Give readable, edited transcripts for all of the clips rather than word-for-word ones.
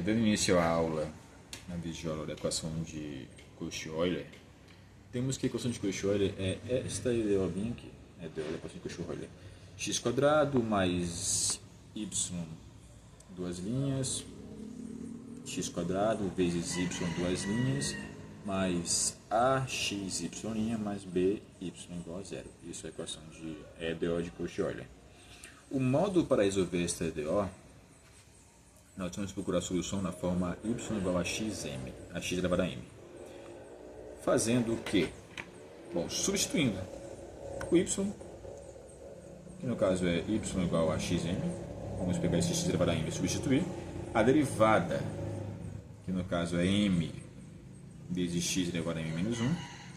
Dando início à aula na videoaula da equação de Cauchy-Euler, temos que a equação de Cauchy-Euler é esta ideolinha aqui, da equação de Cauchy-Euler. X² mais y, duas linhas, x² vezes y, duas linhas, mais axy' mais by igual a zero. Isso é a equação de EDO de Cauchy-Euler. O modo para resolver esta EDO, nós vamos procurar a solução na forma y igual a xm, a x elevado a m. Fazendo o quê? Bom, substituindo o y, que no caso é y igual a xm, vamos pegar esse x elevado a m e substituir. A derivada, que no caso é m vezes x elevado a m menos 1.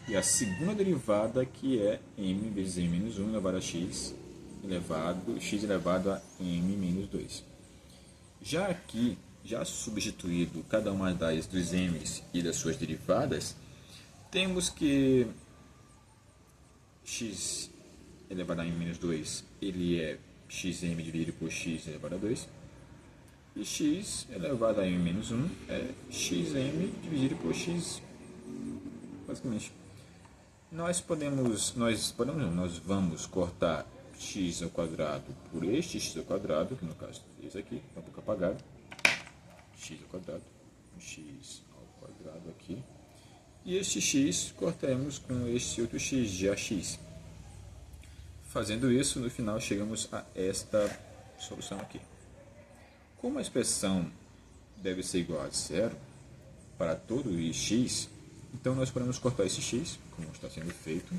E a segunda derivada, que é m vezes m menos 1 elevado a x elevado a m menos 2. Já aqui, já substituído cada uma dos m's e das suas derivadas, temos que x elevado a m menos 2 ele é xm dividido por x elevado a 2, e x elevado a m menos 1 é xm dividido por x, basicamente. Nós vamos cortar x ao quadrado por este x ao quadrado, que no caso é esse aqui, está um pouco apagado, x ao quadrado aqui, e este x cortamos com este outro x de ax. Fazendo isso, no final chegamos a esta solução aqui. Como a expressão deve ser igual a zero para todo x, então nós podemos cortar esse x, como está sendo feito,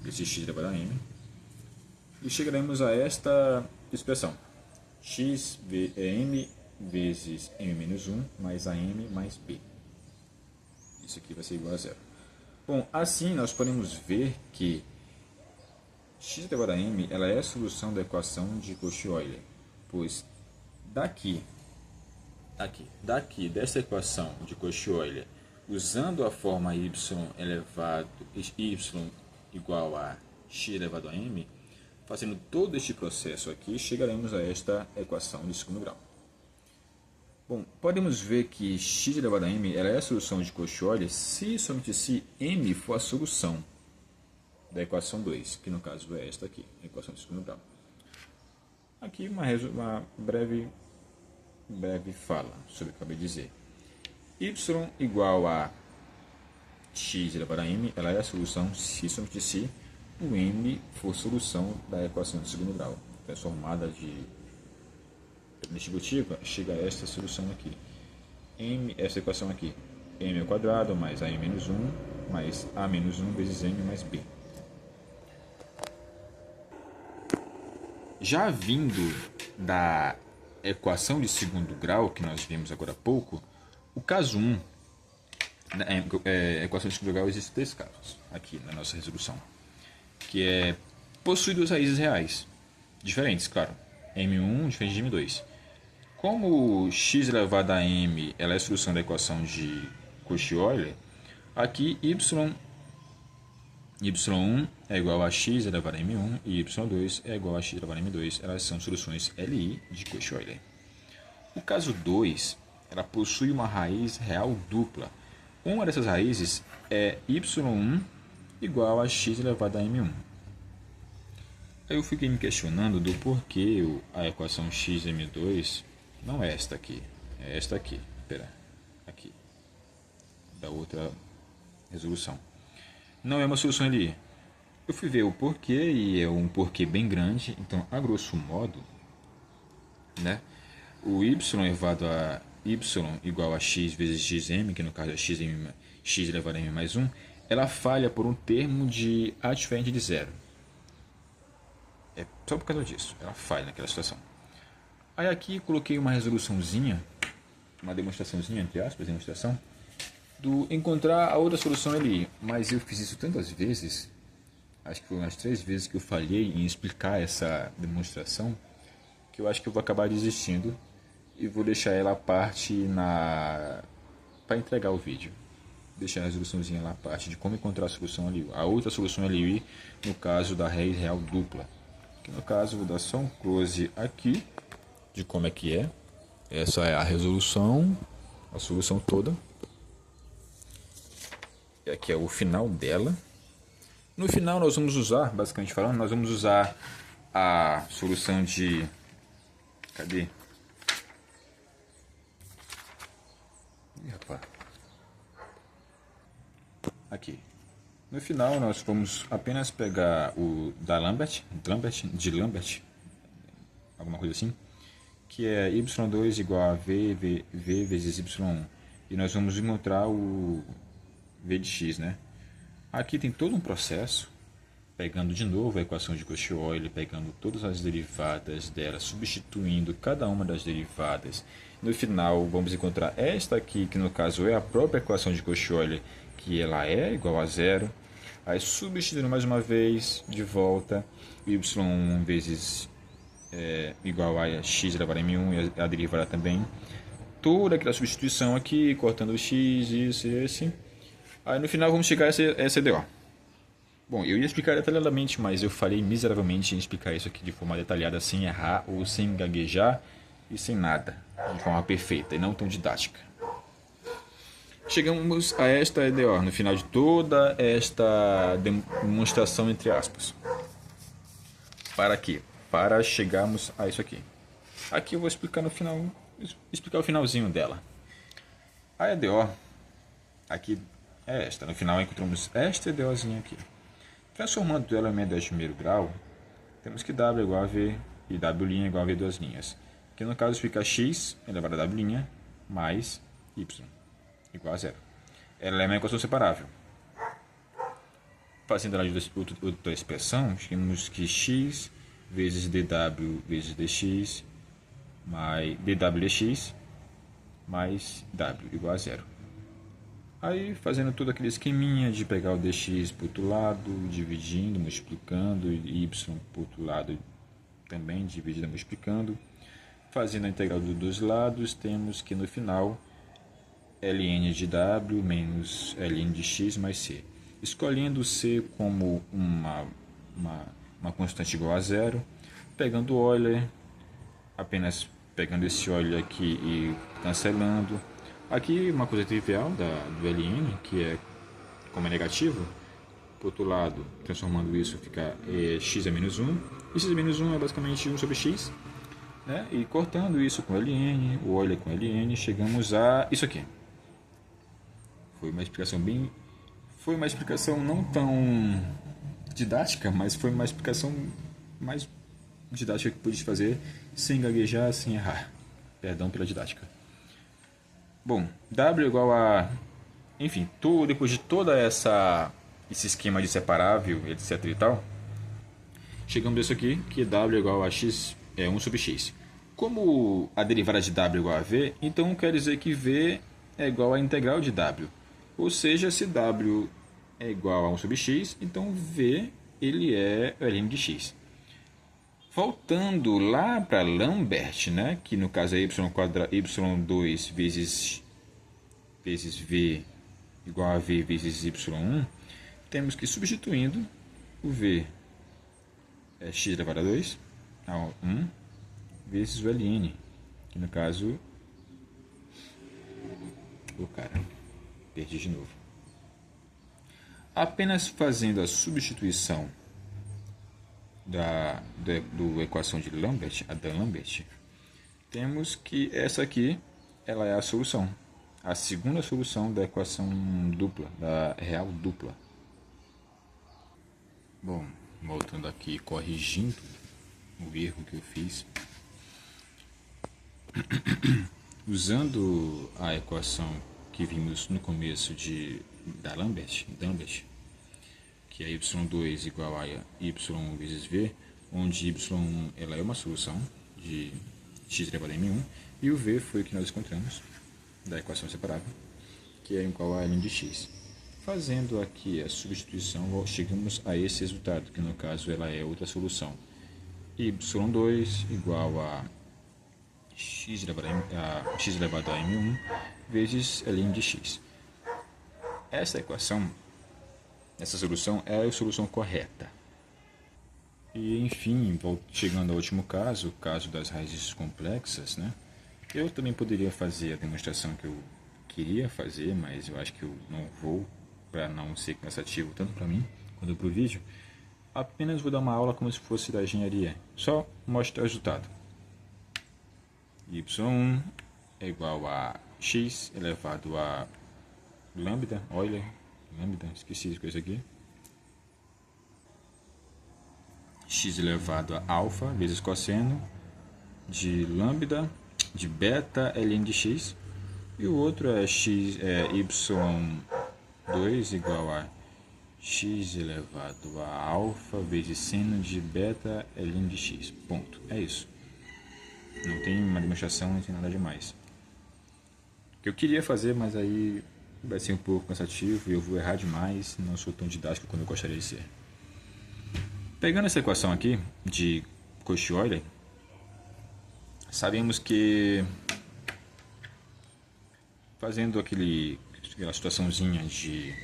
esse x elevado a m, e chegaremos a esta expressão, m vezes m menos 1 mais am mais b. Isso aqui vai ser igual a zero. Bom, assim nós podemos ver que x elevado a m ela é a solução da equação de Cauchy-Euler, pois daqui dessa equação de Cauchy-Euler, usando a forma y igual a x elevado a m, fazendo todo este processo aqui, chegaremos a esta equação de segundo grau. Bom, podemos ver que x elevado a m ela é a solução de Cauchy-Euler somente se m for a solução da equação 2, que no caso é esta aqui, a equação de segundo grau. Aqui uma breve fala sobre o que eu acabei de dizer. Y igual a x elevado a m, ela é a solução se somente se o m for solução da equação de segundo grau. Transformada de distributiva, chega a esta solução aqui. Essa equação aqui, m ao quadrado mais a m menos 1 mais a menos 1 vezes m mais b. Já vindo da equação de segundo grau, que nós vimos agora há pouco, o caso 1, a equação de segundo grau, existem 3 casos aqui na nossa resolução, que possui duas raízes reais, diferentes, claro, m1 diferente de m2. Como x elevado a m ela é a solução da equação de Cauchy-Euler, aqui y1 é igual a x elevado a m1 e y2 é igual a x elevado a m2. Elas são soluções Li de Cauchy-Euler. O caso 2, ela possui uma raiz real dupla. Uma dessas raízes é y1 igual a x elevado a m1. Aí eu fiquei me questionando do porquê a equação xm2 não é esta aqui, é esta aqui, aqui, da outra resolução. Não é uma solução Li. Eu fui ver o porquê e é um porquê bem grande. Então, a grosso modo, o y elevado a y igual a x vezes xm, que no caso é x elevado a m mais 1, ela falha por um termo de a diferente de zero. É só por causa disso, ela falha naquela situação. Aí aqui coloquei uma resoluçãozinha, uma demonstraçãozinha, entre aspas, demonstração, do encontrar a outra solução ali, mas eu fiz isso tantas vezes, acho que foram umas 3 vezes que eu falhei em explicar essa demonstração, que eu acho que eu vou acabar desistindo e vou deixar ela à parte para entregar o vídeo. Deixar a resoluçãozinha lá à parte de como encontrar a solução ali, a outra solução ali, no caso da raiz real dupla, que no caso vou dar só um close aqui de como é que é Essa é a resolução, a solução toda. E aqui é o final dela. No final nós vamos usar, basicamente falando, nós vamos usar a solução de... Cadê? Ih, rapaz. Aqui. No final nós vamos apenas pegar o da Lambert, alguma coisa assim, que é y2 igual a v vezes y1. E nós vamos encontrar o v de x, né? Aqui tem todo um processo, pegando de novo a equação de Cauchy-Euler, pegando todas as derivadas dela, substituindo cada uma das derivadas. No final vamos encontrar esta aqui, que no caso é a própria equação de Cauchy-Euler, que ela é igual a zero. Aí substituindo mais uma vez, de volta, y1 vezes igual a x elevado a m1, e a derivada também. Toda aquela substituição aqui, cortando o x, isso e esse. Aí no final vamos chegar a essa EDO. Bom, eu ia explicar detalhadamente, mas eu falei miseravelmente em explicar isso aqui de forma detalhada, sem errar ou sem gaguejar e sem nada, de forma perfeita e não tão didática. Chegamos a esta EDO, no final de toda esta demonstração entre aspas. Para quê? Para chegarmos a isso aqui. Aqui eu vou explicar no final, explicar o finalzinho dela. A EDO aqui é esta. No final encontramos esta EDOzinha aqui. Transformando ela em uma EDO de primeiro grau, temos que W igual a V e W' igual a V duas linhas. Que no caso fica x elevado a W' mais y igual a zero. Ela é uma equação separável. Fazendo ela de outra expressão, temos que x vezes dw vezes dx mais dw dx mais w igual a zero. Aí fazendo todo aquele esqueminha de pegar o dx para o outro lado, dividindo, multiplicando, e y para o outro lado também, dividindo, multiplicando. Fazendo a integral dos dois lados, temos que no final ln de w menos ln de x mais c. Escolhendo c como uma constante igual a zero, pegando o Euler, apenas pegando esse Euler aqui e cancelando. Aqui uma coisa trivial do ln, que é como é negativo, por outro lado, transformando isso, fica x é menos 1, e x é menos 1 é basicamente 1 sobre x, né? E cortando isso com ln, o Euler com ln, chegamos a isso aqui. Foi uma explicação não tão didática, mas foi uma explicação mais didática que pude fazer sem gaguejar, sem errar. Perdão pela didática. Bom, W igual a... Enfim, depois de toda esse esquema de separável, etc e tal, chegamos a isso aqui, que W igual a x é 1 sobre x. Como a derivada de W igual a V, então quer dizer que V é igual à integral de W. Ou seja, se W é igual a 1 sobre x, então V ele é ln de x. Voltando lá para Lambert, né, que no caso é y2 vezes V igual a V vezes y1, temos que substituindo o V é x elevado a 2 a 1 vezes o ln, que no caso... perdi de novo. Apenas fazendo a substituição da equação de Lambert, a da Lambert, temos que essa aqui ela é a solução, a segunda solução da equação dupla, da real dupla. Bom, voltando aqui, corrigindo o erro que eu fiz, usando a equação que vimos no começo da Lambert, que é y2 igual a y1 vezes v, onde y1 ela é uma solução de x elevado a m1, e o v foi o que nós encontramos da equação separável, que é igual a ln de x. Fazendo aqui a substituição, chegamos a esse resultado, que no caso ela é outra solução. y2 igual a x elevado a m1 vezes ln de x. Essa solução é a solução correta. E enfim, chegando ao último caso, o caso das raízes complexas, né? Eu também poderia fazer a demonstração que eu queria fazer, mas eu acho que eu não vou, para não ser cansativo tanto para mim quanto para o vídeo. Apenas vou dar uma aula como se fosse da engenharia, só mostrar o resultado. Y1 é igual a x elevado a lambda, Euler, lambda, esqueci de coisa aqui, x elevado a alfa vezes cosseno de lambda de beta ln de x, e o outro é y2 igual a x elevado a alfa vezes seno de beta ln de x. Ponto. É isso. Não tem uma demonstração, não tem nada demais. Que eu queria fazer, mas aí vai ser um pouco cansativo e eu vou errar demais. Não sou tão didático como eu gostaria de ser. Pegando essa equação aqui de Cauchy-Euler, sabemos que fazendo aquela situaçãozinha de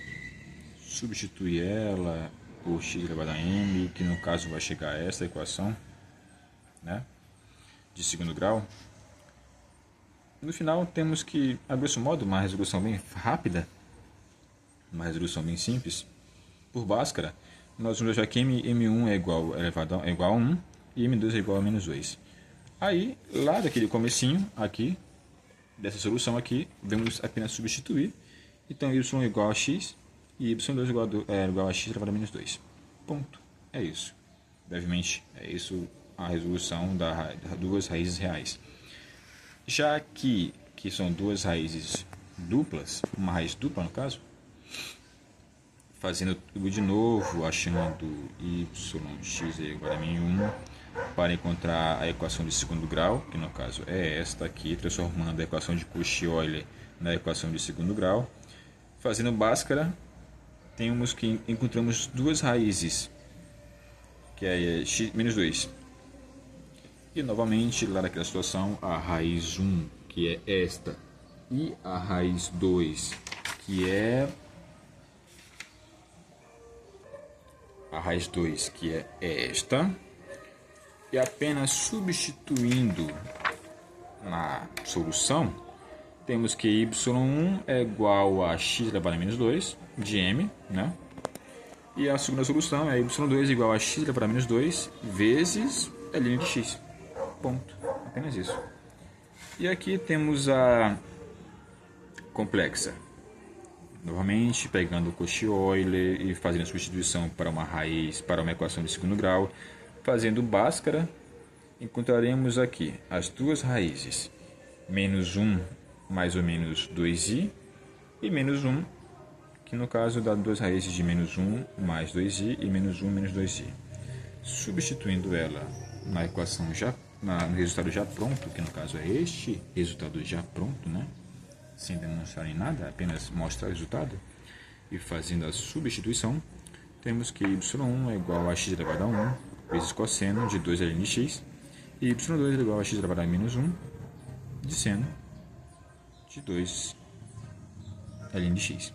substituir ela por x elevado a m, que no caso vai chegar a essa equação, né, de segundo grau. No final temos que, a grosso modo, uma resolução bem rápida, uma resolução bem simples. Por Bhaskara, nós vamos achar que m1 é igual a 1 e m2 é igual a menos 2. Aí, lá daquele comecinho, aqui, dessa solução aqui, vamos apenas substituir. Então, y é igual a x e y2 é igual a x elevado a menos 2. Ponto. É isso. Brevemente, é isso a resolução das duas raízes reais. Já que são duas raízes duplas, uma raiz dupla no caso, fazendo tudo de novo, achando yx é igual a m1, para encontrar a equação de segundo grau, que no caso é esta aqui, transformando a equação de Cauchy-Euler na equação de segundo grau. Fazendo Bhaskara, encontramos duas raízes, que é x menos 2. E novamente, lá naquela situação, a raiz 1, que é esta, e a raiz 2, que é esta, e apenas substituindo na solução, temos que y1 é igual a x elevado a menos 2 de m, né? E a segunda solução é y2 igual a x elevado a menos 2 vezes ln de x. Ponto. Apenas isso. E aqui temos a complexa. Novamente, pegando o Cauchy-Euler e fazendo a substituição para uma raiz, para uma equação de segundo grau. Fazendo Bhaskara, encontraremos aqui as duas raízes. Menos 1 mais ou menos 2i e menos 1, que no caso dá duas raízes de menos 1 mais 2i e menos 1 menos 2i. Substituindo ela na equação no resultado já pronto, que no caso é este resultado já pronto, né? Sem demonstrar em nada, apenas mostrar o resultado. E fazendo a substituição, temos que y1 é igual a x elevado a 1 vezes cosseno de 2 ln de x, e y2 é igual a x elevado a menos 1 de seno de 2 ln de x.